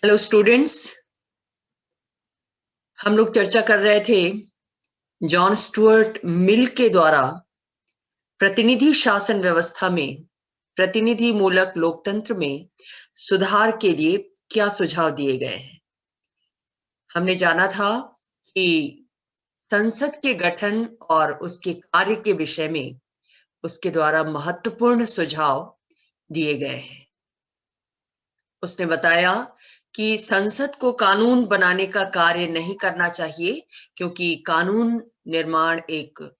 Hello students. हम लोग चर्चा कर रहे थे जॉन स्टुअर्ट मिल के द्वारा प्रतिनिधि शासन व्यवस्था में, प्रतिनिधि मूलक लोकतंत्र में सुधार के लिए क्या सुझाव दिए गए हैं। हमने जाना था कि संसद के गठन और उसके कार्य के विषय में उसके द्वारा महत्वपूर्ण सुझाव दिए गए हैं। उसने बताया कि संसद को कानून बनाने का कार्य नहीं करना चाहिए, क्योंकि कानून निर्माण एक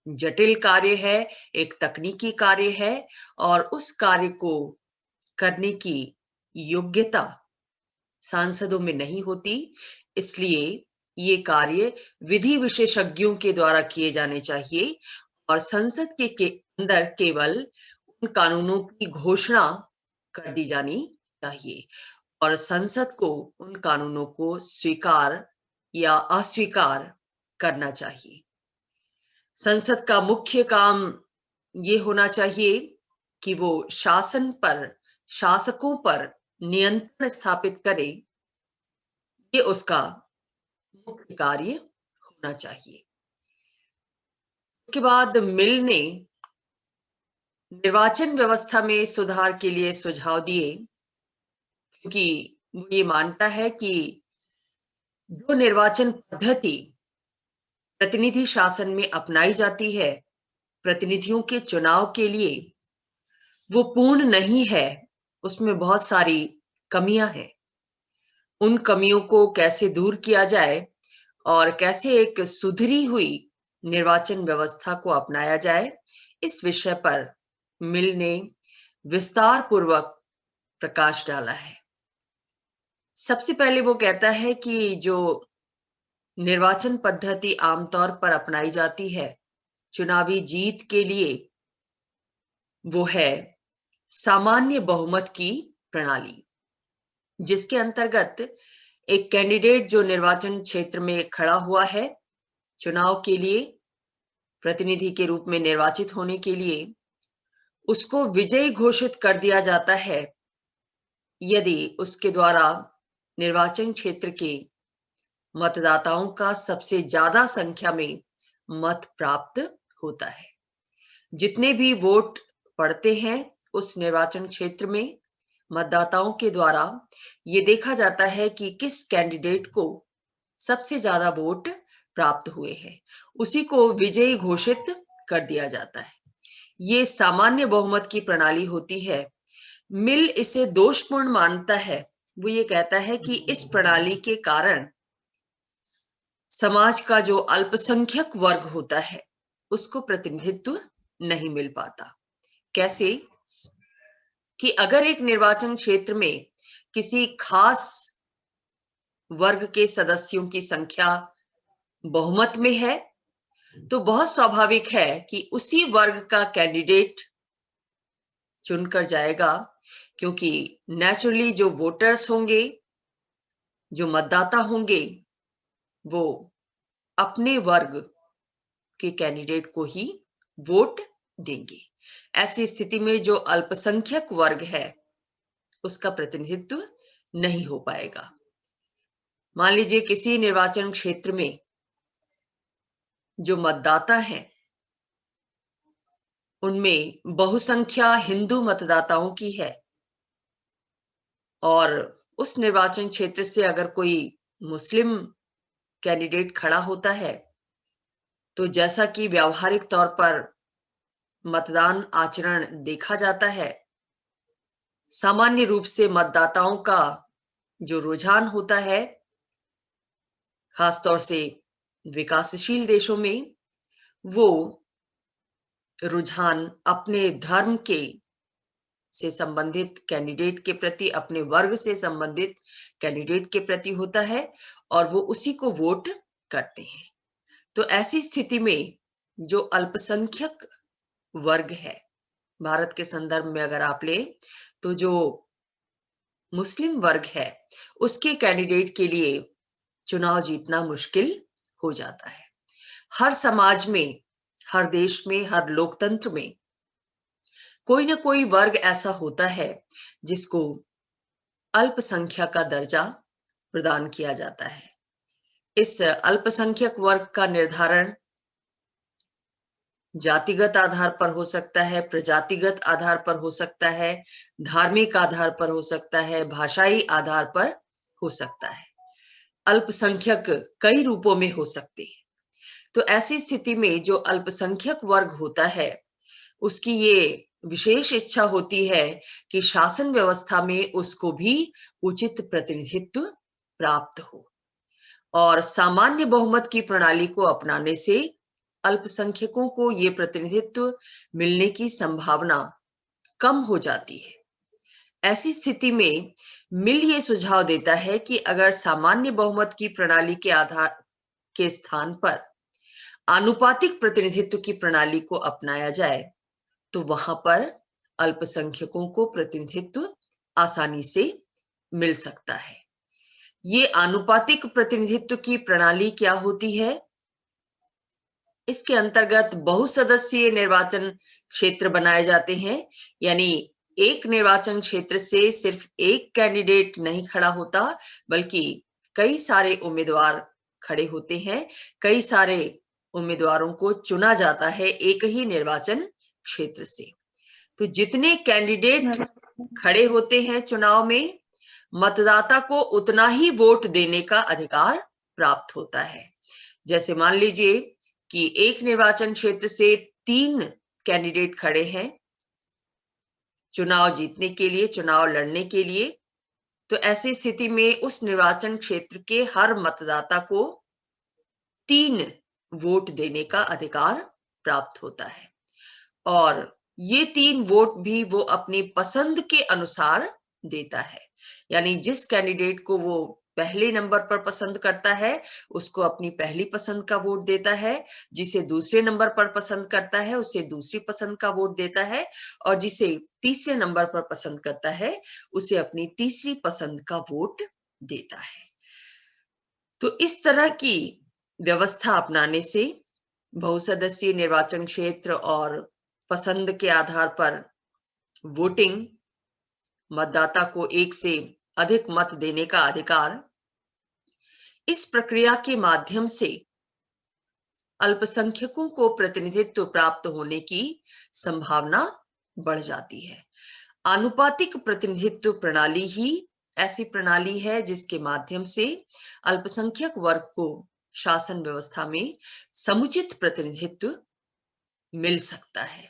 जटिल कार्य है, एक तकनीकी कार्य है और उस कार्य को करने की योग्यता सांसदों में नहीं होती। इसलिए ये कार्य विधि विशेषज्ञों के द्वारा किए जाने चाहिए और संसद के अंदर केवल उन कानूनों की घोषणा कर दी जानी चाहिए और संसद को उन कानूनों को स्वीकार या अस्वीकार करना चाहिए। संसद का मुख्य काम ये होना चाहिए कि वो शासकों पर नियंत्रण स्थापित करे। ये उसका मुख्य कार्य होना चाहिए। उसके बाद मिल ने निर्वाचन व्यवस्था में सुधार के लिए सुझाव दिए, क्योंकि वो ये मानता है कि जो निर्वाचन पद्धति प्रतिनिधि शासन में अपनाई जाती है प्रतिनिधियों के चुनाव के लिए, वो पूर्ण नहीं है। उसमें बहुत सारी कमियां हैं। उन कमियों को कैसे दूर किया जाए और कैसे एक सुधरी हुई निर्वाचन व्यवस्था को अपनाया जाए, इस विषय पर मिल ने विस्तार पूर्वक प्रकाश डाला है। सबसे पहले वो कहता है कि जो निर्वाचन पद्धति आमतौर पर अपनाई जाती है चुनावी जीत के लिए, वो है सामान्य बहुमत की प्रणाली, जिसके अंतर्गत एक कैंडिडेट जो निर्वाचन क्षेत्र में खड़ा हुआ है चुनाव के लिए, प्रतिनिधि के रूप में निर्वाचित होने के लिए, उसको विजयी घोषित कर दिया जाता है यदि उसके द्वारा निर्वाचन क्षेत्र के मतदाताओं का सबसे ज्यादा संख्या में मत प्राप्त होता है। जितने भी वोट पड़ते हैं उस निर्वाचन क्षेत्र में मतदाताओं के द्वारा ये देखा जाता है कि किस कैंडिडेट को सबसे ज्यादा वोट प्राप्त हुए हैं, उसी को विजयी घोषित कर दिया जाता है। ये सामान्य बहुमत की प्रणाली होती है। मिल इसे दोषपूर्ण मानता है। वो ये कहता है कि इस प्रणाली के कारण समाज का जो अल्पसंख्यक वर्ग होता है उसको प्रतिनिधित्व नहीं मिल पाता। कैसे कि अगर एक निर्वाचन क्षेत्र में किसी खास वर्ग के सदस्यों की संख्या बहुमत में है, तो बहुत स्वाभाविक है कि उसी वर्ग का कैंडिडेट चुनकर जाएगा, क्योंकि नेचुरली जो वोटर्स होंगे, जो मतदाता होंगे, वो अपने वर्ग के कैंडिडेट को ही वोट देंगे। ऐसी स्थिति में जो अल्पसंख्यक वर्ग है उसका प्रतिनिधित्व नहीं हो पाएगा। मान लीजिए किसी निर्वाचन क्षेत्र में जो मतदाता हैं उनमें बहुसंख्या हिंदू मतदाताओं की है और उस निर्वाचन क्षेत्र से अगर कोई मुस्लिम कैंडिडेट खड़ा होता है, तो जैसा कि व्यावहारिक तौर पर मतदान आचरण देखा जाता है, सामान्य रूप से मतदाताओं का जो रुझान होता है, खासतौर से विकासशील देशों में, वो रुझान अपने धर्म के से संबंधित कैंडिडेट के प्रति, अपने वर्ग से संबंधित कैंडिडेट के प्रति होता है और वो उसी को वोट करते हैं। तो ऐसी स्थिति में जो अल्पसंख्यक वर्ग है, भारत के संदर्भ में अगर आप ले तो जो मुस्लिम वर्ग है, उसके कैंडिडेट के लिए चुनाव जीतना मुश्किल हो जाता है। हर समाज में, हर देश में, हर लोकतंत्र में कोई ना कोई वर्ग ऐसा होता है जिसको अल्पसंख्यक का दर्जा प्रदान किया जाता है। इस अल्पसंख्यक वर्ग का निर्धारण जातिगत आधार पर हो सकता है, प्रजातिगत आधार पर हो सकता है, धार्मिक आधार पर हो सकता है, भाषाई आधार पर हो सकता है। अल्पसंख्यक कई रूपों में हो सकते हैं। तो ऐसी स्थिति में जो अल्पसंख्यक वर्ग होता है, उसकी ये विशेष इच्छा होती है कि शासन व्यवस्था में उसको भी उचित प्रतिनिधित्व प्राप्त हो, और सामान्य बहुमत की प्रणाली को अपनाने से अल्पसंख्यकों को ये प्रतिनिधित्व मिलने की संभावना कम हो जाती है। ऐसी स्थिति में मिल ये सुझाव देता है कि अगर सामान्य बहुमत की प्रणाली के आधार के स्थान पर आनुपातिक प्रतिनिधित्व की प्रणाली को अपनाया जाए, तो वहां पर अल्पसंख्यकों को प्रतिनिधित्व आसानी से मिल सकता है। ये आनुपातिक प्रतिनिधित्व की प्रणाली क्या होती है? इसके अंतर्गत बहुसदस्यीय निर्वाचन क्षेत्र बनाए जाते हैं, यानी एक निर्वाचन क्षेत्र से सिर्फ एक कैंडिडेट नहीं खड़ा होता, बल्कि कई सारे उम्मीदवार खड़े होते हैं। कई सारे उम्मीदवारों को चुना जाता है एक ही निर्वाचन क्षेत्र से। तो जितने कैंडिडेट खड़े होते हैं चुनाव में, मतदाता को उतना ही वोट देने का अधिकार प्राप्त होता है। जैसे मान लीजिए कि एक निर्वाचन क्षेत्र से 3 कैंडिडेट खड़े हैं चुनाव जीतने के लिए, चुनाव लड़ने के लिए, तो ऐसी स्थिति में उस निर्वाचन क्षेत्र के हर मतदाता को 3 वोट देने का अधिकार प्राप्त होता है, और ये 3 वोट भी वो अपनी पसंद के अनुसार देता है। यानी जिस कैंडिडेट को वो पहले नंबर पर पसंद करता है, उसको अपनी पहली पसंद का वोट देता है, जिसे दूसरे नंबर पर पसंद करता है उसे दूसरी पसंद का वोट देता है, और जिसे तीसरे नंबर पर पसंद करता है उसे अपनी तीसरी पसंद का वोट देता है। तो इस तरह की व्यवस्था अपनाने से बहुसदस्यीय निर्वाचन क्षेत्र और पसंद के आधार पर वोटिंग, मतदाता को एक से अधिक मत देने का अधिकार, इस प्रक्रिया के माध्यम से अल्पसंख्यकों को प्रतिनिधित्व प्राप्त होने की संभावना बढ़ जाती है। आनुपातिक प्रतिनिधित्व प्रणाली ही ऐसी प्रणाली है जिसके माध्यम से अल्पसंख्यक वर्ग को शासन व्यवस्था में समुचित प्रतिनिधित्व मिल सकता है।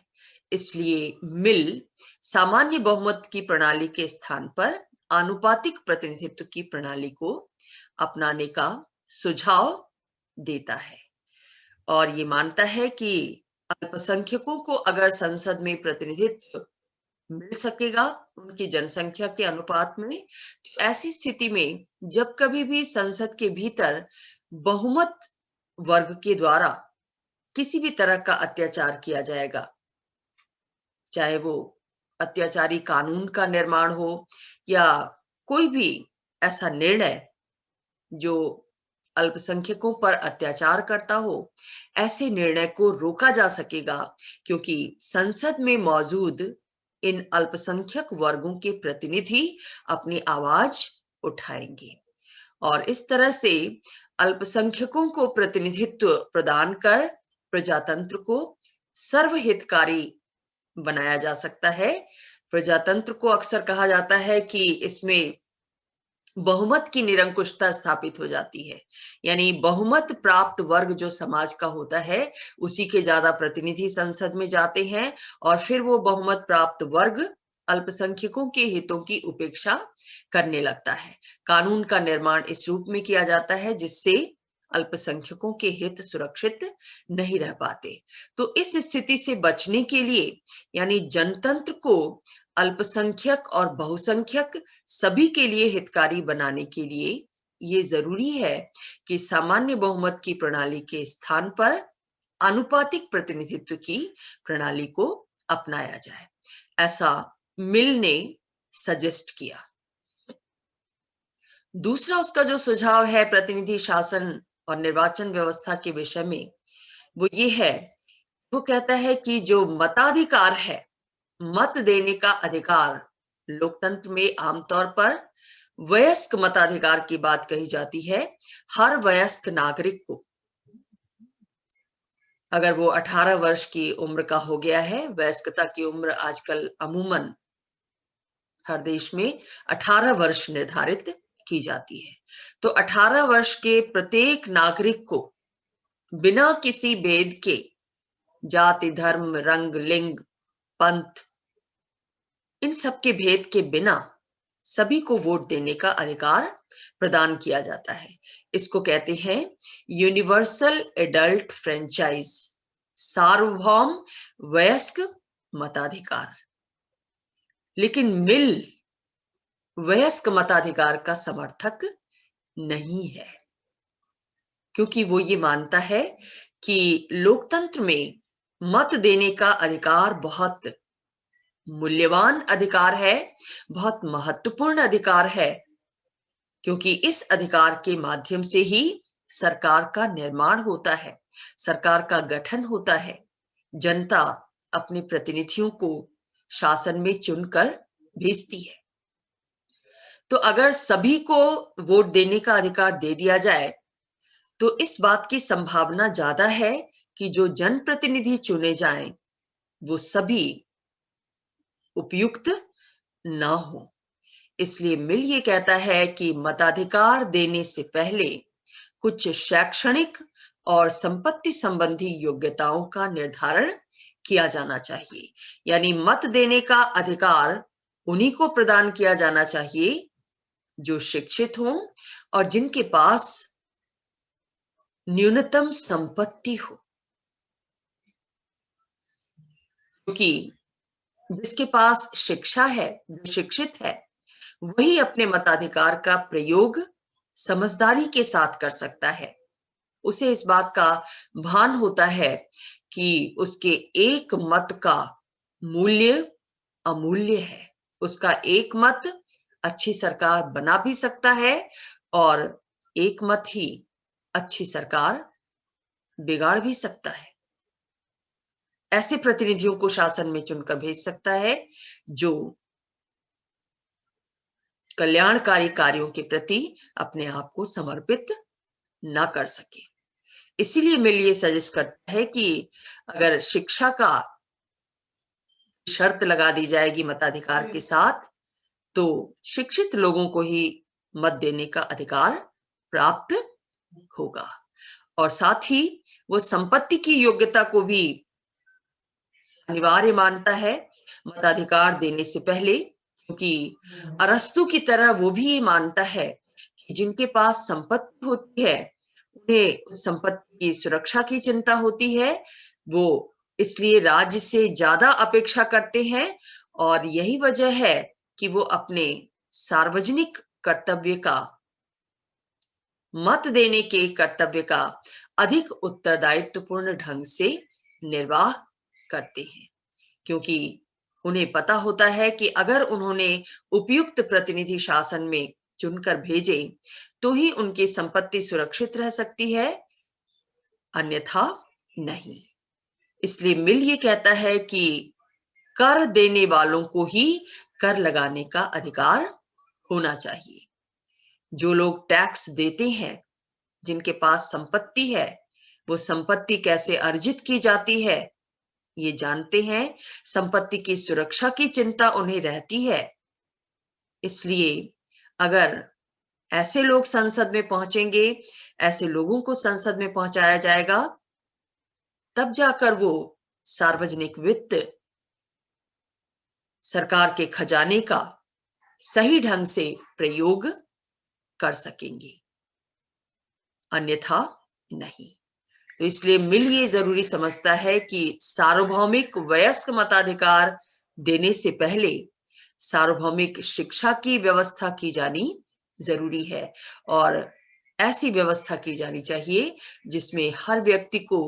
इसलिए मिल सामान्य बहुमत की प्रणाली के स्थान पर आनुपातिक प्रतिनिधित्व की प्रणाली को अपनाने का सुझाव देता है, और ये मानता है कि अल्पसंख्यकों को अगर संसद में प्रतिनिधित्व मिल सकेगा उनकी जनसंख्या के अनुपात में, तो ऐसी स्थिति में जब कभी भी संसद के भीतर बहुमत वर्ग के द्वारा किसी भी तरह का अत्याचार किया जाएगा, चाहे वो अत्याचारी कानून का निर्माण हो या कोई भी ऐसा निर्णय जो अल्पसंख्यकों पर अत्याचार करता हो, ऐसे निर्णय को रोका जा सकेगा, क्योंकि संसद में मौजूद इन अल्पसंख्यक वर्गों के प्रतिनिधि अपनी आवाज उठाएंगे, और इस तरह से अल्पसंख्यकों को प्रतिनिधित्व प्रदान कर प्रजातंत्र को सर्वहितकारी बनाया जा सकता है। प्रजातंत्र को अक्सर कहा जाता है कि इसमें बहुमत की निरंकुशता स्थापित हो जाती है, यानी बहुमत प्राप्त वर्ग जो समाज का होता है उसी के ज्यादा प्रतिनिधि संसद में जाते हैं, और फिर वो बहुमत प्राप्त वर्ग अल्पसंख्यकों के हितों की उपेक्षा करने लगता है। कानून का निर्माण इस रूप में किया जाता है जिससे अल्पसंख्यकों के हित सुरक्षित नहीं रह पाते। तो इस स्थिति से बचने के लिए, यानी जनतंत्र को अल्पसंख्यक और बहुसंख्यक सभी के लिए हितकारी बनाने के लिए ये जरूरी है कि सामान्य बहुमत की प्रणाली के स्थान पर आनुपातिक प्रतिनिधित्व की प्रणाली को अपनाया जाए। ऐसा मिल ने सजेस्ट किया। दूसरा उसका जो सुझाव है प्रतिनिधि शासन और निर्वाचन व्यवस्था के विषय में, वो ये है, वो कहता है कि जो मताधिकार है, मत देने का अधिकार, लोकतंत्र में आमतौर पर वयस्क मताधिकार की बात कही जाती है हर वयस्क नागरिक को, अगर वो 18 वर्ष की उम्र का हो गया है, वयस्कता की उम्र आजकल अमूमन हर देश में 18 वर्ष निर्धारित की जाती है, तो 18 वर्ष के प्रत्येक नागरिक को बिना किसी भेद के, जाति, धर्म, रंग, लिंग, पंथ, इन सब के भेद के बिना सभी को वोट देने का अधिकार प्रदान किया जाता है। इसको कहते हैं यूनिवर्सल एडल्ट फ्रेंचाइज, सार्वभौम वयस्क मताधिकार। लेकिन मिल वयस्क मताधिकार का समर्थक नहीं है, क्योंकि वो ये मानता है कि लोकतंत्र में मत देने का अधिकार बहुत मूल्यवान अधिकार है, बहुत महत्वपूर्ण अधिकार है, क्योंकि इस अधिकार के माध्यम से ही सरकार का निर्माण होता है, सरकार का गठन होता है, जनता अपने प्रतिनिधियों को शासन में चुनकर भेजती है। तो अगर सभी को वोट देने का अधिकार दे दिया जाए तो इस बात की संभावना ज्यादा है कि जो जनप्रतिनिधि चुने जाएं वो सभी उपयुक्त ना हो। इसलिए मिल ये कहता है कि मताधिकार देने से पहले कुछ शैक्षणिक और संपत्ति संबंधी योग्यताओं का निर्धारण किया जाना चाहिए। यानी मत देने का अधिकार उन्हीं को प्रदान किया जाना चाहिए जो शिक्षित हों और जिनके पास न्यूनतम संपत्ति हो, क्योंकि जिसके पास शिक्षा है, जो शिक्षित है, वही अपने मताधिकार का प्रयोग समझदारी के साथ कर सकता है। उसे इस बात का भान होता है कि उसके एक मत का मूल्य अमूल्य है। उसका एक मत अच्छी सरकार बना भी सकता है और एक मत ही अच्छी सरकार बिगाड़ भी सकता है। ऐसे प्रतिनिधियों को शासन में चुनकर भेज सकता है जो कल्याणकारी कार्यों के प्रति अपने आप को समर्पित ना कर सके। इसीलिए मिल ये सजेस्ट करता है कि अगर शिक्षा का शर्त लगा दी जाएगी मताधिकार के साथ, तो शिक्षित लोगों को ही मत देने का अधिकार प्राप्त होगा। और साथ ही वो संपत्ति की योग्यता को भी अनिवार्य मानता है मताधिकार देने से पहले, क्योंकि अरस्तु की तरह वो भी ये मानता है कि जिनके पास संपत्ति होती है उन्हें संपत्ति की सुरक्षा की चिंता होती है, वो इसलिए राज्य से ज्यादा अपेक्षा करते हैं और यही वजह है कि वो अपने सार्वजनिक कर्तव्य का, मत देने के कर्तव्य का अधिक उत्तरदायित्वपूर्ण ढंग से निर्वाह करते हैं, क्योंकि उन्हें पता होता है कि अगर उन्होंने उपयुक्त प्रतिनिधि शासन में चुनकर भेजे तो ही उनकी संपत्ति सुरक्षित रह सकती है, अन्यथा नहीं। इसलिए मिल ये कहता है कि कर देने वालों को ही कर लगाने का अधिकार होना चाहिए। जो लोग टैक्स देते हैं, जिनके पास संपत्ति है, वो संपत्ति कैसे अर्जित की जाती है ये जानते हैं, संपत्ति की सुरक्षा की चिंता उन्हें रहती है। इसलिए अगर ऐसे लोग संसद में पहुंचेंगे, ऐसे लोगों को संसद में पहुंचाया जाएगा, तब जाकर वो सार्वजनिक वित्त, सरकार के खजाने का सही ढंग से प्रयोग कर सकेंगे, अन्यथा नहीं। तो इसलिए मिल ये जरूरी समझता है कि सार्वभौमिक वयस्क मताधिकार देने से पहले सार्वभौमिक शिक्षा की व्यवस्था की जानी जरूरी है और ऐसी व्यवस्था की जानी चाहिए जिसमें हर व्यक्ति को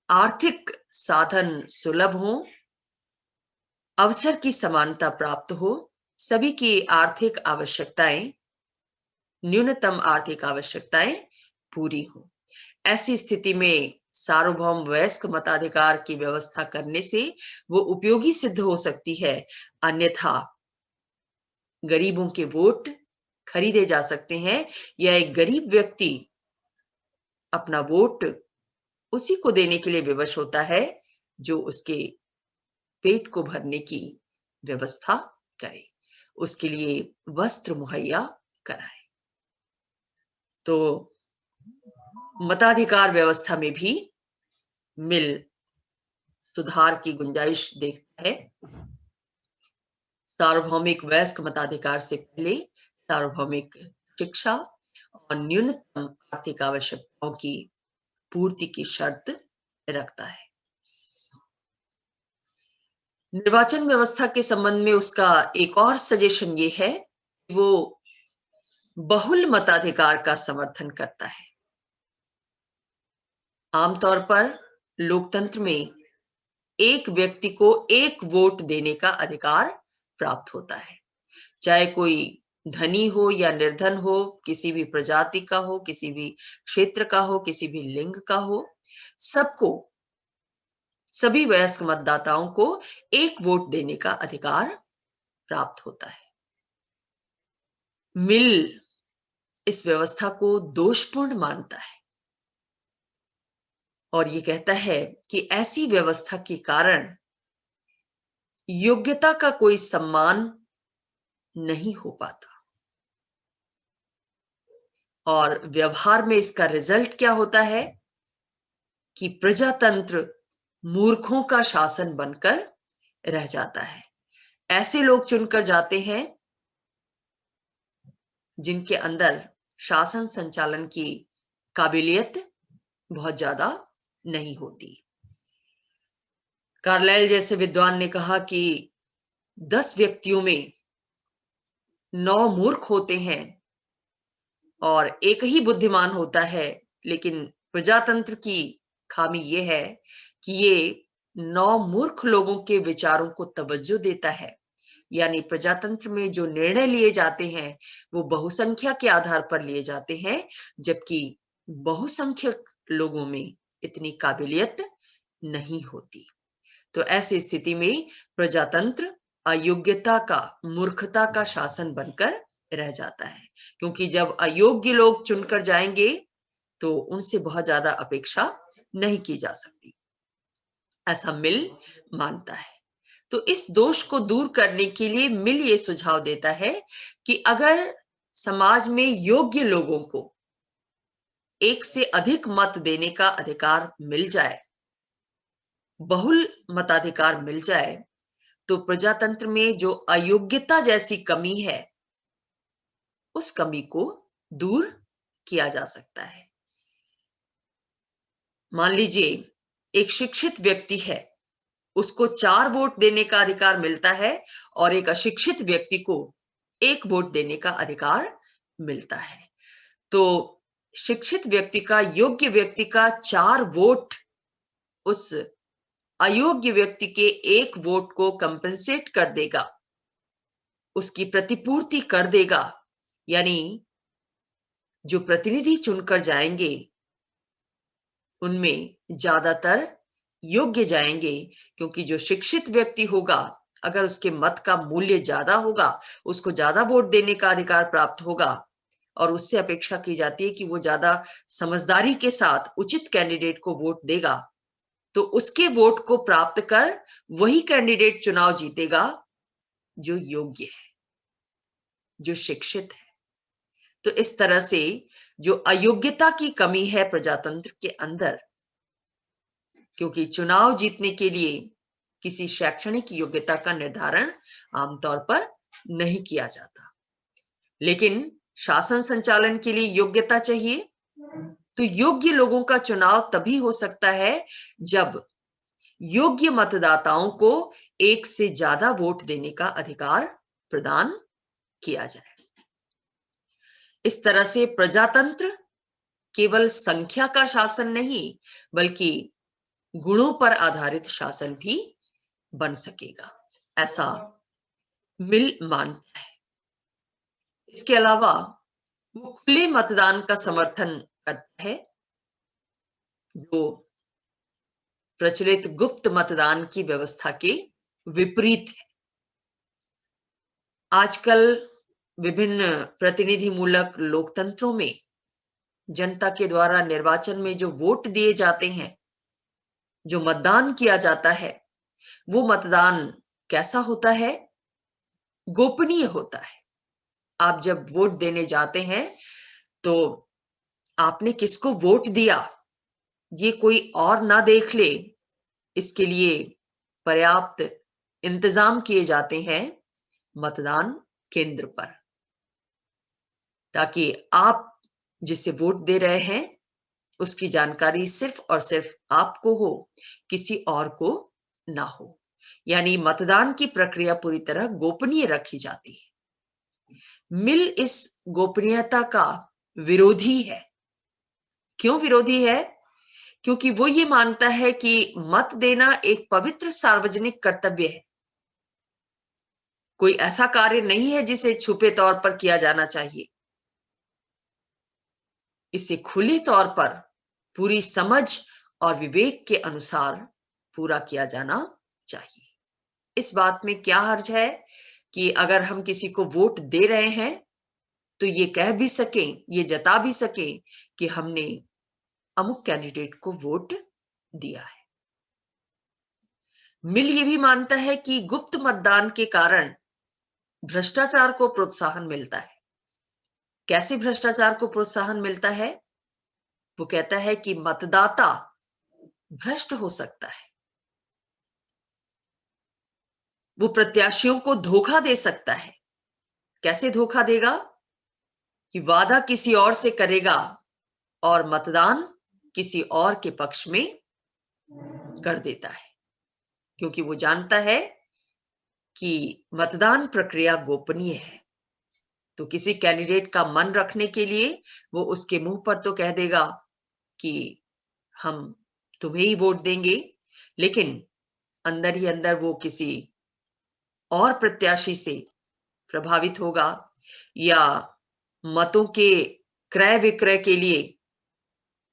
आर्थिक साधन सुलभ हो, अवसर की समानता प्राप्त हो, सभी की आर्थिक आवश्यकताएं, न्यूनतम आर्थिक आवश्यकताएं पूरी हो। ऐसी स्थिति में सार्वभौम वयस्क मताधिकार की व्यवस्था करने से वो उपयोगी सिद्ध हो सकती है, अन्यथा गरीबों के वोट खरीदे जा सकते हैं, या एक गरीब व्यक्ति अपना वोट उसी को देने के लिए विवश होता है जो उसके पेट को भरने की व्यवस्था करे, उसके लिए वस्त्र मुहैया कराए। तो मताधिकार व्यवस्था में भी मिल सुधार की गुंजाइश देखता है। सार्वभौमिक वयस्क मताधिकार से पहले सार्वभौमिक शिक्षा और न्यूनतम आर्थिक आवश्यकताओं की पूर्ति की शर्त रखता है। निर्वाचन व्यवस्था के संबंध में उसका एक और सजेशन ये है कि वो बहुल मताधिकार का समर्थन करता है। आमतौर पर लोकतंत्र में एक व्यक्ति को एक वोट देने का अधिकार प्राप्त होता है, चाहे कोई धनी हो या निर्धन हो, किसी भी प्रजाति का हो, किसी भी क्षेत्र का हो, किसी भी लिंग का हो, सबको, सभी वयस्क मतदाताओं को एक वोट देने का अधिकार प्राप्त होता है। मिल इस व्यवस्था को दोषपूर्ण मानता है और ये कहता है कि ऐसी व्यवस्था के कारण योग्यता का कोई सम्मान नहीं हो पाता और व्यवहार में इसका रिजल्ट क्या होता है कि प्रजातंत्र मूर्खों का शासन बनकर रह जाता है। ऐसे लोग चुनकर जाते हैं जिनके अंदर शासन संचालन की काबिलियत बहुत ज्यादा नहीं होती। कार्लाइल जैसे विद्वान ने कहा कि 10 व्यक्तियों में 9 मूर्ख होते हैं और एक ही बुद्धिमान होता है, लेकिन प्रजातंत्र की खामी यह है कि ये 9 मूर्ख लोगों के विचारों को तवज्जो देता है। यानी प्रजातंत्र में जो निर्णय लिए जाते हैं वो बहुसंख्या के आधार पर लिए जाते हैं, जबकि बहुसंख्यक लोगों में इतनी काबिलियत नहीं होती। तो ऐसी स्थिति में प्रजातंत्र अयोग्यता का, मूर्खता का शासन बनकर रह जाता है, क्योंकि जब अयोग्य लोग चुनकर जाएंगे तो उनसे बहुत ज्यादा अपेक्षा नहीं की जा सकती, ऐसा मिल मानता है। तो इस दोष को दूर करने के लिए मिल ये सुझाव देता है कि अगर समाज में योग्य लोगों को एक से अधिक मत देने का अधिकार मिल जाए, बहुल मताधिकार मिल जाए, तो प्रजातंत्र में जो अयोग्यता जैसी कमी है उस कमी को दूर किया जा सकता है। मान लीजिए एक शिक्षित व्यक्ति है, उसको 4 वोट देने का अधिकार मिलता है और एक अशिक्षित व्यक्ति को 1 वोट देने का अधिकार मिलता है। तो शिक्षित व्यक्ति का, योग्य व्यक्ति का 4 वोट उस अयोग्य व्यक्ति के 1 वोट को कंपेंसेट कर देगा, उसकी प्रतिपूर्ति कर देगा। यानी जो प्रतिनिधि चुनकर जाएंगे उनमें ज्यादातर योग्य जाएंगे, क्योंकि जो शिक्षित व्यक्ति होगा, अगर उसके मत का मूल्य ज्यादा होगा, उसको ज्यादा वोट देने का अधिकार प्राप्त होगा और उससे अपेक्षा की जाती है कि वो ज्यादा समझदारी के साथ उचित कैंडिडेट को वोट देगा, तो उसके वोट को प्राप्त कर वही कैंडिडेट चुनाव जीतेगा जो योग्य है, जो शिक्षित है। तो इस तरह से जो अयोग्यता की कमी है प्रजातंत्र के अंदर, क्योंकि चुनाव जीतने के लिए किसी शैक्षणिक योग्यता का निर्धारण आमतौर पर नहीं किया जाता, लेकिन शासन संचालन के लिए योग्यता चाहिए। तो योग्य लोगों का चुनाव तभी हो सकता है जब योग्य मतदाताओं को एक से ज्यादा वोट देने का अधिकार प्रदान किया जाए। इस तरह से प्रजातंत्र केवल संख्या का शासन नहीं, बल्कि गुणों पर आधारित शासन भी बन सकेगा, ऐसा मिल मानता है। इसके अलावा वो खुले मतदान का समर्थन करता है, जो प्रचलित गुप्त मतदान की व्यवस्था के विपरीत है। आजकल विभिन्न प्रतिनिधि मूलक लोकतंत्रों में जनता के द्वारा निर्वाचन में जो वोट दिए जाते हैं, जो मतदान किया जाता है, वो मतदान कैसा होता है? गोपनीय होता है। आप जब वोट देने जाते हैं तो आपने किसको वोट दिया ये कोई और ना देख ले, इसके लिए पर्याप्त इंतजाम किए जाते हैं मतदान केंद्र पर, ताकि आप जिसे वोट दे रहे हैं उसकी जानकारी सिर्फ और सिर्फ आपको हो, किसी और को ना हो। यानी मतदान की प्रक्रिया पूरी तरह गोपनीय रखी जाती है। मिल इस गोपनीयता का विरोधी है। क्यों विरोधी है? क्योंकि वो ये मानता है कि मत देना एक पवित्र सार्वजनिक कर्तव्य है। कोई ऐसा कार्य नहीं है जिसे छुपे तौर पर किया जाना चाहिए। इसे खुले तौर पर पूरी समझ और विवेक के अनुसार पूरा किया जाना चाहिए। इस बात में क्या हर्ज है कि अगर हम किसी को वोट दे रहे हैं तो ये कह भी सकें, ये जता भी सकें कि हमने अमुक कैंडिडेट को वोट दिया है। मिल ये भी मानता है कि गुप्त मतदान के कारण भ्रष्टाचार को प्रोत्साहन मिलता है। कैसे भ्रष्टाचार को प्रोत्साहन मिलता है? वो कहता है कि मतदाता भ्रष्ट हो सकता है, वो प्रत्याशियों को धोखा दे सकता है। कैसे धोखा देगा? कि वादा किसी और से करेगा और मतदान किसी और के पक्ष में कर देता है, क्योंकि वो जानता है कि मतदान प्रक्रिया गोपनीय है। तो किसी कैंडिडेट का मन रखने के लिए वो उसके मुंह पर तो कह देगा कि हम तुम्हें ही वोट देंगे, लेकिन अंदर ही अंदर वो किसी और प्रत्याशी से प्रभावित होगा, या मतों के क्रय विक्रय के लिए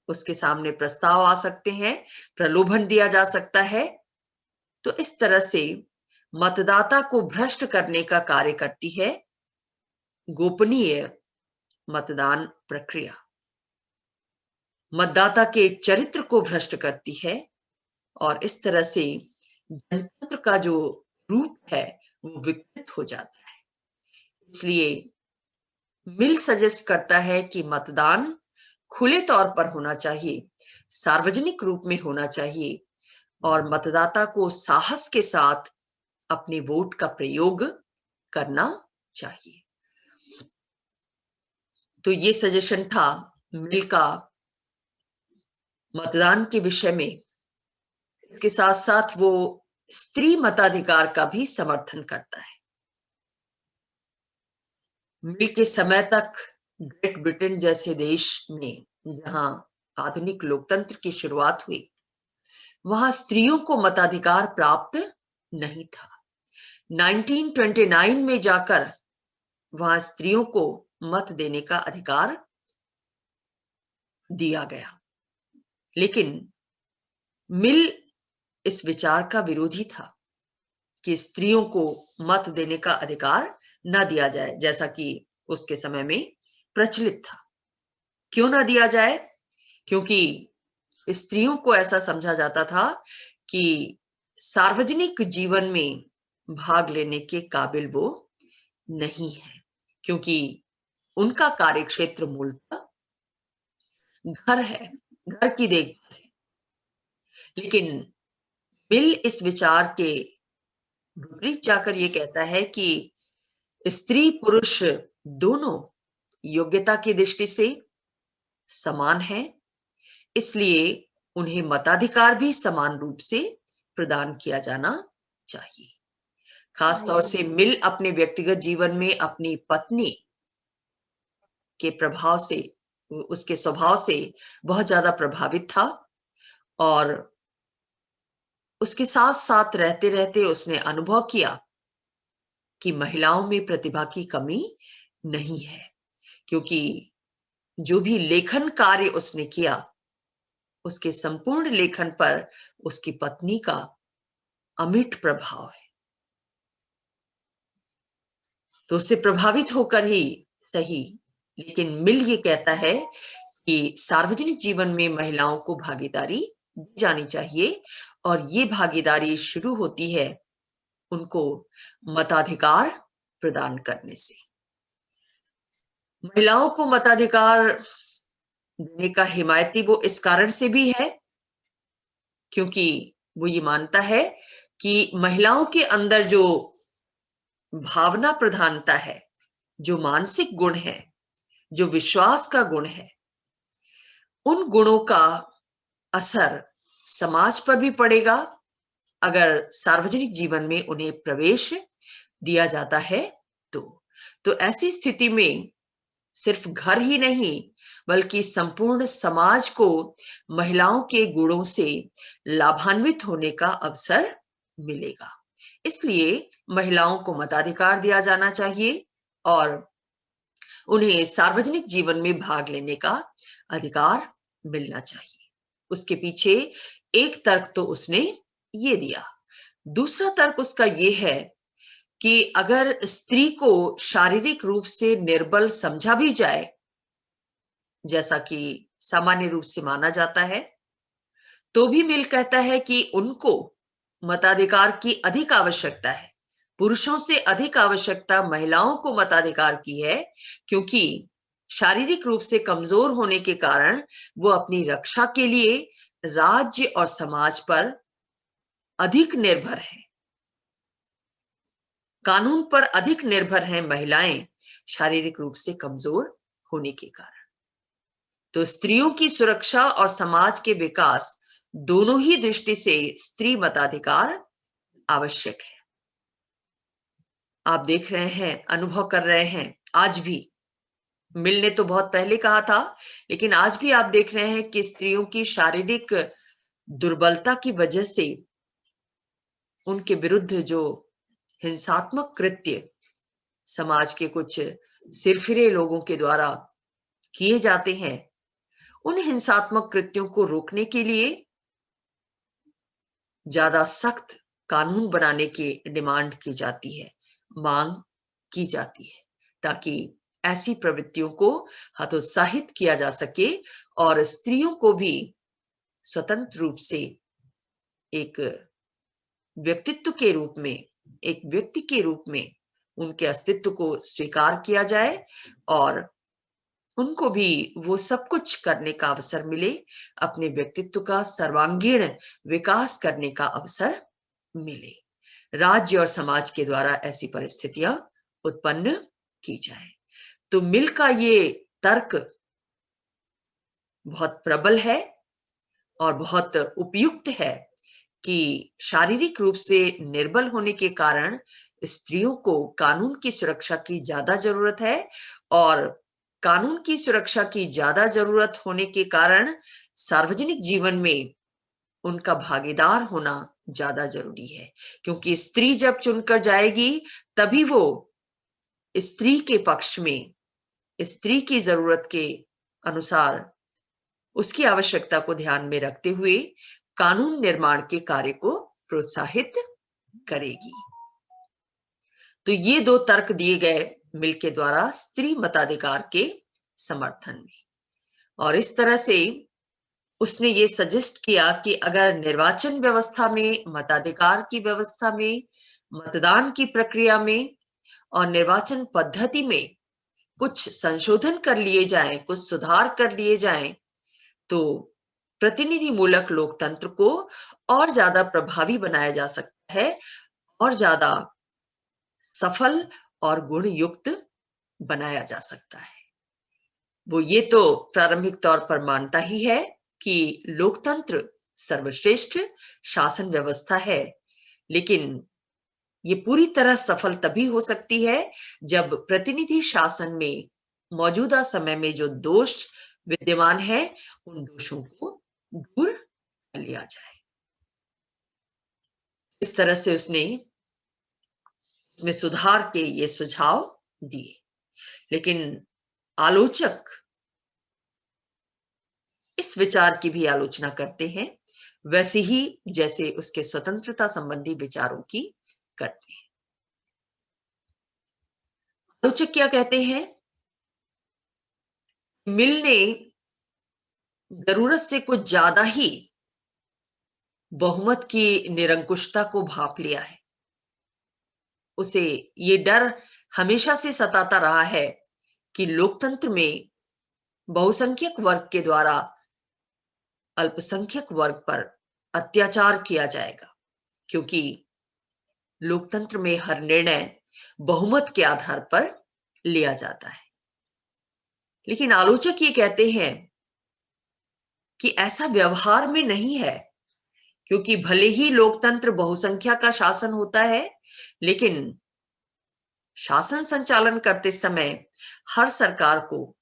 उसके सामने प्रस्ताव आ सकते हैं, प्रलोभन दिया जा सकता है। तो इस तरह से मतदाता को भ्रष्ट करने का कार्य करती है गोपनीय मतदान प्रक्रिया। मतदाता के चरित्र को भ्रष्ट करती है और इस तरह से जनतंत्र का जो रूप है वो विकृत हो जाता है। इसलिए मिल सजेस्ट करता है कि मतदान खुले तौर पर होना चाहिए, सार्वजनिक रूप में होना चाहिए और मतदाता को साहस के साथ अपने वोट का प्रयोग करना चाहिए। तो ये सजेशन था मिल का मतदान के विषय में। इसके साथ साथ वो स्त्री मताधिकार का भी समर्थन करता है। मिल के समय तक ग्रेट ब्रिटेन जैसे देश में, जहां आधुनिक लोकतंत्र की शुरुआत हुई, वहां स्त्रियों को मताधिकार प्राप्त नहीं था। 1929 में जाकर वहां स्त्रियों को मत देने का अधिकार दिया गया, लेकिन मिल इस विचार का विरोधी था कि स्त्रियों को मत देने का अधिकार न दिया जाए, जैसा कि उसके समय में प्रचलित था। क्यों ना दिया जाए? क्योंकि स्त्रियों को ऐसा समझा जाता था कि सार्वजनिक जीवन में भाग लेने के काबिल वो नहीं है, क्योंकि उनका कार्यक्षेत्र मूलतः घर है, घर की देखभाल है। लेकिन मिल इस विचार के विपरीत जाकर ये कहता है कि स्त्री पुरुष दोनों योग्यता की दृष्टि से समान हैं, इसलिए उन्हें मताधिकार भी समान रूप से प्रदान किया जाना चाहिए। खास तौर से मिल अपने व्यक्तिगत जीवन में अपनी पत्नी के प्रभाव से, उसके स्वभाव से बहुत ज्यादा प्रभावित था और उसके साथ साथ रहते रहते उसने अनुभव किया कि महिलाओं में प्रतिभा की कमी नहीं है, क्योंकि जो भी लेखन कार्य उसने किया उसके संपूर्ण लेखन पर उसकी पत्नी का अमिट प्रभाव है। तो उससे प्रभावित होकर ही सही, लेकिन मिल ये कहता है कि सार्वजनिक जीवन में महिलाओं को भागीदारी दी जानी चाहिए, और ये भागीदारी शुरू होती है उनको मताधिकार प्रदान करने से। महिलाओं को मताधिकार देने का हिमायती वो इस कारण से भी है क्योंकि वो ये मानता है कि महिलाओं के अंदर जो भावना प्रधानता है, जो मानसिक गुण है, जो विश्वास का गुण है, उन गुणों का असर समाज पर भी पड़ेगा अगर सार्वजनिक जीवन में उन्हें प्रवेश दिया जाता है तो। तो ऐसी स्थिति में सिर्फ घर ही नहीं बल्कि संपूर्ण समाज को महिलाओं के गुणों से लाभान्वित होने का अवसर मिलेगा। इसलिए महिलाओं को मताधिकार दिया जाना चाहिए और उन्हें सार्वजनिक जीवन में भाग लेने का अधिकार मिलना चाहिए। उसके पीछे एक तर्क तो उसने ये दिया। दूसरा तर्क उसका ये है कि अगर स्त्री को शारीरिक रूप से निर्बल समझा भी जाए, जैसा कि सामान्य रूप से माना जाता है, तो भी मिल कहता है कि उनको मताधिकार की अधिक आवश्यकता है। पुरुषों से अधिक आवश्यकता महिलाओं को मताधिकार की है, क्योंकि शारीरिक रूप से कमजोर होने के कारण वो अपनी रक्षा के लिए राज्य और समाज पर अधिक निर्भर है। कानून पर अधिक निर्भर हैं महिलाएं शारीरिक रूप से कमजोर होने के कारण। तो स्त्रियों की सुरक्षा और समाज के विकास दोनों ही दृष्टि से स्त्री मताधिकार आवश्यक है। आप देख रहे हैं, अनुभव कर रहे हैं, आज भी, मिल ने तो बहुत पहले कहा था, लेकिन आज भी आप देख रहे हैं कि स्त्रियों की शारीरिक दुर्बलता की वजह से उनके विरुद्ध जो हिंसात्मक कृत्य समाज के कुछ सिरफिरे लोगों के द्वारा किए जाते हैं, उन हिंसात्मक कृत्यों को रोकने के लिए ज्यादा सख्त कानून बनाने की डिमांड की जाती है, मांग की जाती है, ताकि ऐसी प्रवृत्तियों को हतोत्साहित किया जा सके और स्त्रियों को भी स्वतंत्र रूप से एक व्यक्तित्व के रूप में, एक व्यक्ति के रूप में उनके अस्तित्व को स्वीकार किया जाए और उनको भी वो सब कुछ करने का अवसर मिले, अपने व्यक्तित्व का सर्वांगीण विकास करने का अवसर मिले। राज्य और समाज के द्वारा ऐसी परिस्थितियां उत्पन्न की जाए। तो मिल का ये तर्क बहुत प्रबल है और बहुत उपयुक्त है कि शारीरिक रूप से निर्बल होने के कारण स्त्रियों को कानून की सुरक्षा की ज्यादा जरूरत है, और कानून की सुरक्षा की ज्यादा जरूरत होने के कारण सार्वजनिक जीवन में उनका भागीदार होना ज्यादा जरूरी है, क्योंकि स्त्री जब चुनकर जाएगी तभी वो स्त्री के पक्ष में, स्त्री की जरूरत के अनुसार, उसकी आवश्यकता को ध्यान में रखते हुए कानून निर्माण के कार्य को प्रोत्साहित करेगी। तो ये दो तर्क दिए गए मिल के द्वारा स्त्री मताधिकार के समर्थन में, और इस तरह से उसने ये सजेस्ट किया कि अगर निर्वाचन व्यवस्था में, मताधिकार की व्यवस्था में, मतदान की प्रक्रिया में और निर्वाचन पद्धति में कुछ संशोधन कर लिए जाएं, कुछ सुधार कर लिए जाएं, तो प्रतिनिधि मूलक लोकतंत्र को और ज्यादा प्रभावी बनाया जा सकता है और ज्यादा सफल और गुण युक्त बनाया जा सकता है। वो ये तो प्रारंभिक तौर पर मानता ही है कि लोकतंत्र सर्वश्रेष्ठ शासन व्यवस्था है, लेकिन ये पूरी तरह सफल तभी हो सकती है जब प्रतिनिधि शासन में मौजूदा समय में जो दोष विद्यमान है उन दोषों को दूर कर लिया जाए। इस तरह से उसने इसमें सुधार के ये सुझाव दिए, लेकिन आलोचक इस विचार की भी आलोचना करते हैं, वैसे ही जैसे उसके स्वतंत्रता संबंधी विचारों की करते हैं। आलोचक क्या कहते हैं? मिल ने जरूरत से कुछ ज्यादा ही बहुमत की निरंकुशता को भांप लिया है। उसे ये डर हमेशा से सताता रहा है कि लोकतंत्र में बहुसंख्यक वर्ग के द्वारा अल्पसंख्यक वर्ग पर अत्याचार किया जाएगा, क्योंकि लोकतंत्र में हर निर्णय बहुमत के आधार पर लिया जाता है। लेकिन आलोचक ये कहते हैं कि ऐसा व्यवहार में नहीं है, क्योंकि भले ही लोकतंत्र बहुसंख्या का शासन होता है, लेकिन शासन संचालन करते समय हर सरकार को,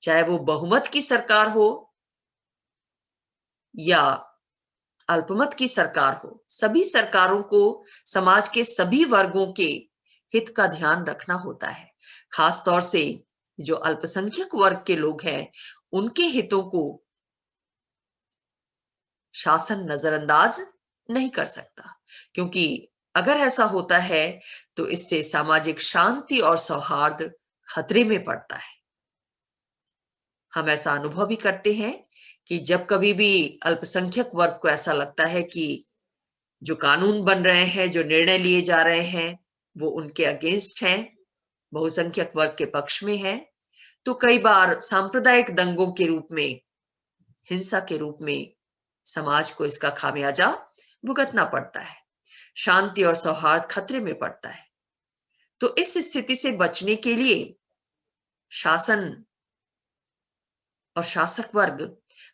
चाहे वो बहुमत की सरकार हो या अल्पमत की सरकार हो, सभी सरकारों को समाज के सभी वर्गों के हित का ध्यान रखना होता है। खास तौर से जो अल्पसंख्यक वर्ग के लोग हैं, उनके हितों को शासन नजरअंदाज नहीं कर सकता, क्योंकि अगर ऐसा होता है तो इससे सामाजिक शांति और सौहार्द खतरे में पड़ता है। हम ऐसा अनुभव भी करते हैं कि जब कभी भी अल्पसंख्यक वर्ग को ऐसा लगता है कि जो कानून बन रहे हैं, जो निर्णय लिए जा रहे हैं, वो उनके अगेंस्ट हैं, बहुसंख्यक वर्ग के पक्ष में हैं, तो कई बार सांप्रदायिक दंगों के रूप में, हिंसा के रूप में समाज को इसका खामियाजा भुगतना पड़ता है। शांति और सौहार्द खतरे में पड़ता है। तो इस स्थिति से बचने के लिए शासन और शासक वर्ग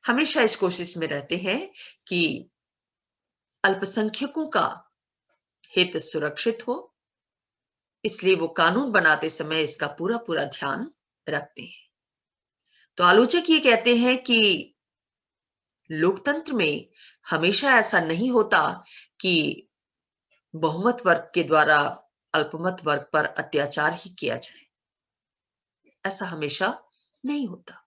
हमेशा इस कोशिश में रहते हैं कि अल्पसंख्यकों का हित सुरक्षित हो, इसलिए वो कानून बनाते समय इसका पूरा पूरा ध्यान रखते हैं। तो आलोचक ये कहते हैं कि लोकतंत्र में हमेशा ऐसा नहीं होता कि बहुमत वर्ग के द्वारा अल्पमत वर्ग पर अत्याचार ही किया जाए। ऐसा हमेशा नहीं होता।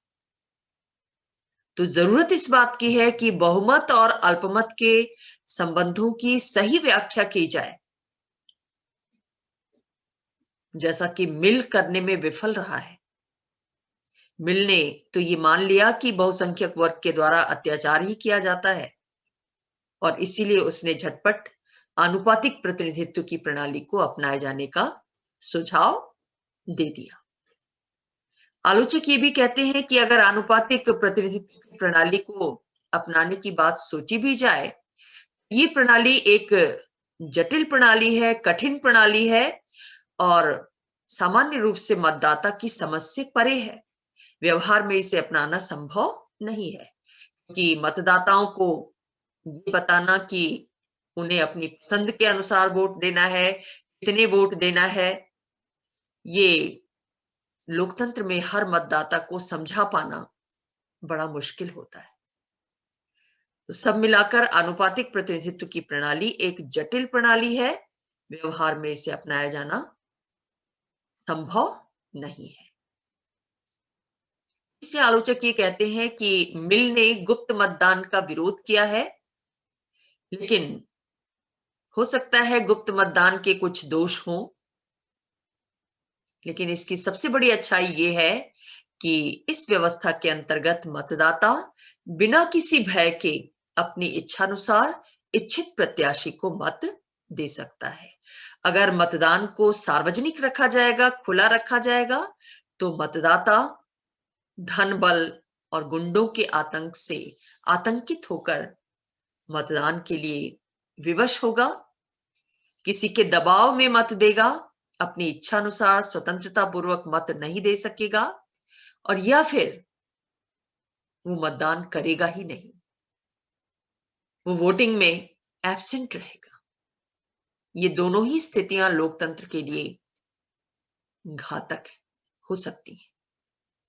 तो जरूरत इस बात की है कि बहुमत और अल्पमत के संबंधों की सही व्याख्या की जाए, जैसा कि मिल करने में विफल रहा है। मिल ने तो ये मान लिया कि बहुसंख्यक वर्ग के द्वारा अत्याचार ही किया जाता है, और इसीलिए उसने झटपट आनुपातिक प्रतिनिधित्व की प्रणाली को अपनाए जाने का सुझाव दे दिया। आलोचक ये भी कहते हैं कि अगर आनुपातिक प्रतिनिधित्व की प्रणाली को अपनाने की बात सोची भी जाए, ये प्रणाली एक जटिल प्रणाली है, कठिन प्रणाली है, और सामान्य रूप से मतदाता की समझ से परे है। व्यवहार में इसे अपनाना संभव नहीं है, कि मतदाताओं को ये बताना कि उन्हें अपनी पसंद के अनुसार वोट देना है, कितने वोट देना है, ये लोकतंत्र में हर मतदाता को समझा पाना बड़ा मुश्किल होता है। तो सब मिलाकर आनुपातिक प्रतिनिधित्व की प्रणाली एक जटिल प्रणाली है, व्यवहार में इसे अपनाया जाना संभव नहीं है। इसे आलोचक ये कहते हैं कि मिल ने गुप्त मतदान का विरोध किया है, लेकिन हो सकता है गुप्त मतदान के कुछ दोष हों, लेकिन इसकी सबसे बड़ी अच्छाई ये है कि इस व्यवस्था के अंतर्गत मतदाता बिना किसी भय के अपनी इच्छानुसार इच्छित प्रत्याशी को मत दे सकता है। अगर मतदान को सार्वजनिक रखा जाएगा, खुला रखा जाएगा, तो मतदाता धन बल और गुंडों के आतंक से आतंकित होकर मतदान के लिए विवश होगा, किसी के दबाव में मत देगा, अपनी इच्छा अनुसार स्वतंत्रता पूर्वक मत नहीं दे सकेगा, और या फिर वो मतदान करेगा ही नहीं, वो वोटिंग में एब्सेंट रहेगा। ये दोनों ही स्थितियां लोकतंत्र के लिए घातक हो सकती हैं।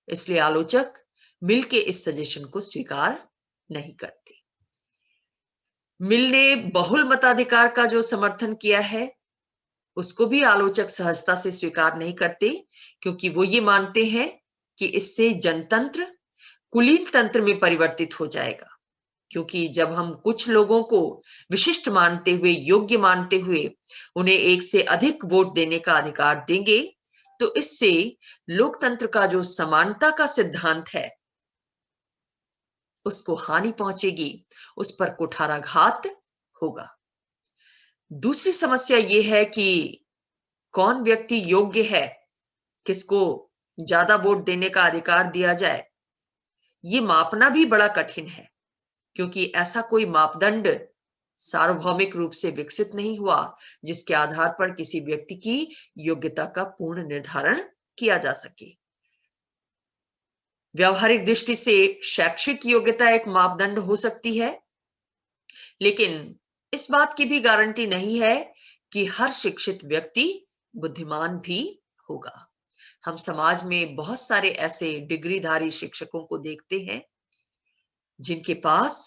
इसलिए आलोचक मिल के इस सजेशन को स्वीकार नहीं करते। मिल ने बहुल मताधिकार का जो समर्थन किया है, उसको भी आलोचक सहजता से स्वीकार नहीं करते, क्योंकि वो ये मानते हैं कि इससे जनतंत्र कुलीन तंत्र में परिवर्तित हो जाएगा। क्योंकि जब हम कुछ लोगों को विशिष्ट मानते हुए, योग्य मानते हुए, उन्हें एक से अधिक वोट देने का अधिकार देंगे, तो इससे लोकतंत्र का जो समानता का सिद्धांत है उसको हानि पहुंचेगी, उस पर कुठाराघात होगा। दूसरी समस्या ये है कि कौन व्यक्ति योग्य है, किसको ज्यादा वोट देने का अधिकार दिया जाए, ये मापना भी बड़ा कठिन है, क्योंकि ऐसा कोई मापदंड सार्वभौमिक रूप से विकसित नहीं हुआ जिसके आधार पर किसी व्यक्ति की योग्यता का पूर्ण निर्धारण किया जा सके। व्यावहारिक दृष्टि से शैक्षिक योग्यता एक मापदंड हो सकती है, लेकिन इस बात की भी गारंटी नहीं है कि हर शिक्षित व्यक्ति बुद्धिमान भी होगा। हम समाज में बहुत सारे ऐसे डिग्रीधारी शिक्षकों को देखते हैं जिनके पास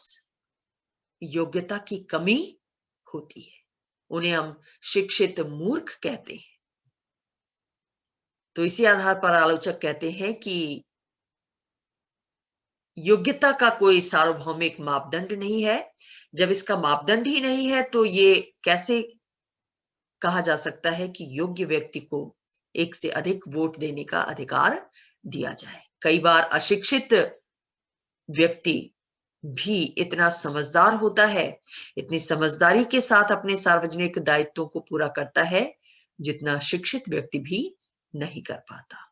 योग्यता की कमी होती है। उन्हें हम शिक्षित मूर्ख कहते हैं। तो इसी आधार पर आलोचक कहते हैं कि योग्यता का कोई सार्वभौमिक मापदंड नहीं है। जब इसका मापदंड ही नहीं है तो ये कैसे कहा जा सकता है कि योग्य व्यक्ति को एक से अधिक वोट देने का अधिकार दिया जाए। कई बार अशिक्षित व्यक्ति भी इतना समझदार होता है, इतनी समझदारी के साथ अपने सार्वजनिक दायित्वों को पूरा करता है, जितना शिक्षित व्यक्ति भी नहीं कर पाता।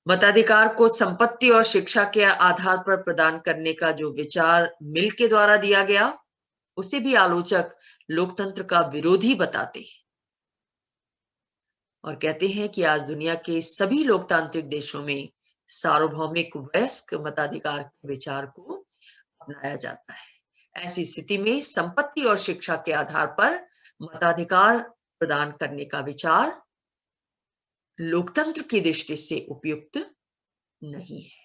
मताधिकार को संपत्ति और शिक्षा के आधार पर प्रदान करने का जो विचार मिल के द्वारा दिया गया, उसे भी आलोचक लोकतंत्र का विरोधी बताते हैं और कहते हैं कि आज दुनिया के सभी लोकतांत्रिक देशों में सार्वभौमिक वयस्क मताधिकार के विचार को अपनाया जाता है। ऐसी स्थिति में संपत्ति और शिक्षा के आधार पर मताधिकार प्रदान करने का विचार लोकतंत्र की दृष्टि से उपयुक्त नहीं है।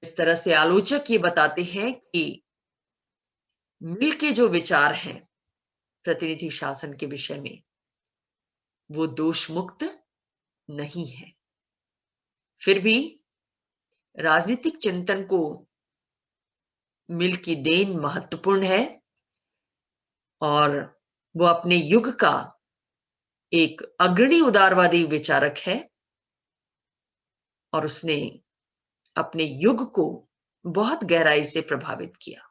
इस तरह से आलोचक ये बताते हैं कि मिल के जो विचार हैं प्रतिनिधि शासन के विषय में, वो दोष मुक्त नहीं है। फिर भी राजनीतिक चिंतन को मिल की देन महत्वपूर्ण है और वो अपने युग का एक अग्रणी उदारवादी विचारक है और उसने अपने युग को बहुत गहराई से प्रभावित किया।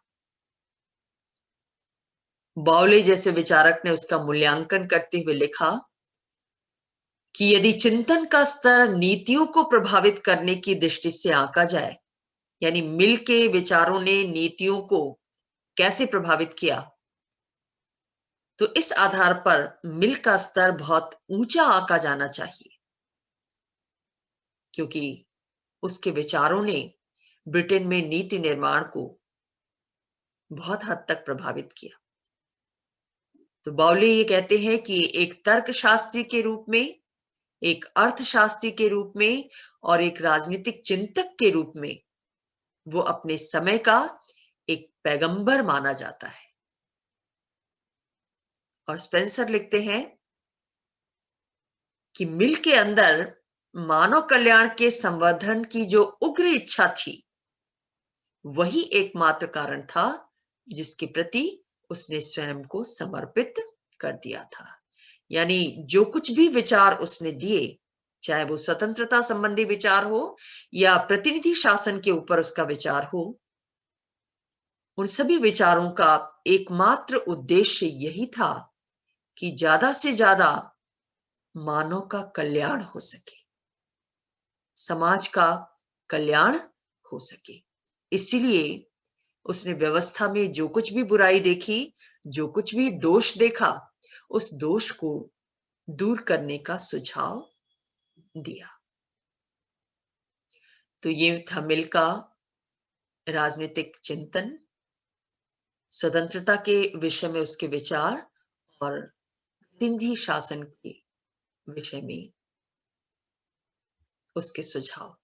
बाउले जैसे विचारक ने उसका मूल्यांकन करते हुए लिखा कि यदि चिंतन का स्तर नीतियों को प्रभावित करने की दृष्टि से आंका जाए, यानी मिल के विचारों ने नीतियों को कैसे प्रभावित किया, तो इस आधार पर मिल का स्तर बहुत ऊंचा आंका जाना चाहिए, क्योंकि उसके विचारों ने ब्रिटेन में नीति निर्माण को बहुत हद तक प्रभावित किया। तो बाउले ये कहते हैं कि एक तर्कशास्त्री के रूप में, एक अर्थशास्त्री के रूप में और एक राजनीतिक चिंतक के रूप में वो अपने समय का एक पैगंबर माना जाता है। और स्पेंसर लिखते हैं कि मिल के अंदर मानव कल्याण के संवर्धन की जो उग्र इच्छा थी, वही एकमात्र कारण था जिसके प्रति उसने स्वयं को समर्पित कर दिया था। यानी जो कुछ भी विचार उसने दिए, चाहे वो स्वतंत्रता संबंधी विचार हो या प्रतिनिधि शासन के ऊपर उसका विचार हो, उन सभी विचारों का एकमात्र उद्देश्य यही था कि ज्यादा से ज्यादा मानव का कल्याण हो सके, समाज का कल्याण हो सके। इसलिए उसने व्यवस्था में जो कुछ भी बुराई देखी, जो कुछ भी दोष देखा, उस दोष को दूर करने का सुझाव दिया। तो ये था मिल का राजनीतिक चिंतन, स्वतंत्रता के विषय में उसके विचार और प्रतिनिधि शासन के विषय में उसके सुझाव।